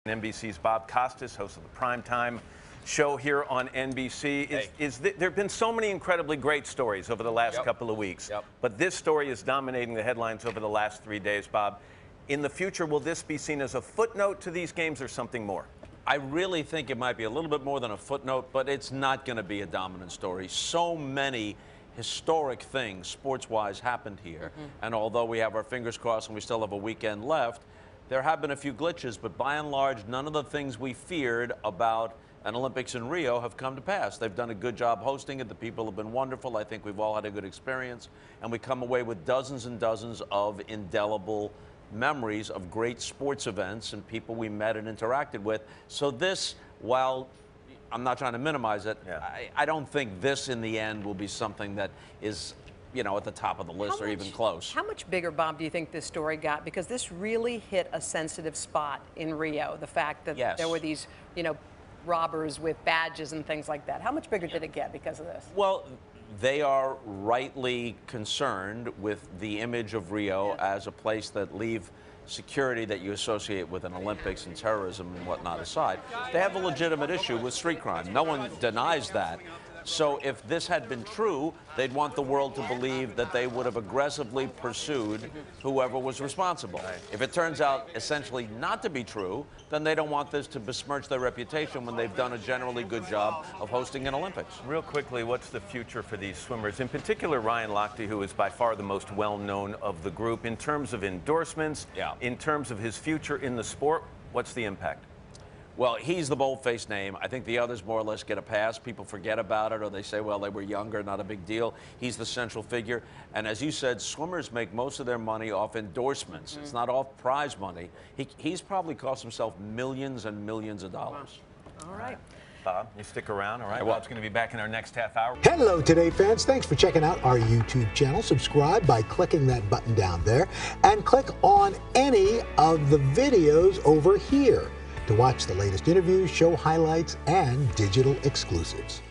NBC's Bob Costas, host of the primetime show here on NBC. There have been so many incredibly great stories over the last couple of weeks, but this story is dominating the headlines over the last 3 days, Bob. In the future, will this be seen as a footnote to these games or something more? I really think it might be a little bit more than a footnote, but it's not going to be a dominant story. So many historic things, sports-wise, happened here. And although we have our fingers crossed and we still have a weekend left, there have been a few glitches, but by and large, none of the things we feared about an Olympics in Rio have come to pass. They've done a good job hosting it. The people have been wonderful. I think we've all had a good experience. And we come away with dozens and dozens of indelible memories of great sports events and people we met and interacted with. So this, while I'm not trying to minimize it, I don't think this in the end will be something that is, you know, at the top of the list or even close. How much bigger, Bob, do you think this story got? Because this really hit a sensitive spot in Rio, the fact that there were these, you know, robbers with badges and things like that. How much bigger did it get because of this? Well, they are rightly concerned with the image of Rio as a place that leave security that you associate with an Olympics and terrorism and whatnot aside. They have a legitimate issue with street crime. No one denies that. So if this had been true, they'd want the world to believe that they would have aggressively pursued whoever was responsible. If it turns out essentially not to be true, then they don't want this to besmirch their reputation when they've done a generally good job of hosting an Olympics. Real quickly, what's the future for these swimmers? In particular, Ryan Lochte, who is by far the most well-known of the group. In terms of endorsements, in terms of his future in the sport, what's the impact? Well, he's the bold-faced name. I think the others more or less get a pass. People forget about it, or they say, well, they were younger, not a big deal. He's the central figure. And as you said, swimmers make most of their money off endorsements. It's not off prize money. He's probably cost himself millions and millions of dollars. All right. Bob, you stick around, all right? Bob's going to be back in our next half hour. Hello, Today fans. Thanks for checking out our YouTube channel. Subscribe by clicking that button down there and click on any of the videos over here to watch the latest interviews, show highlights, and digital exclusives.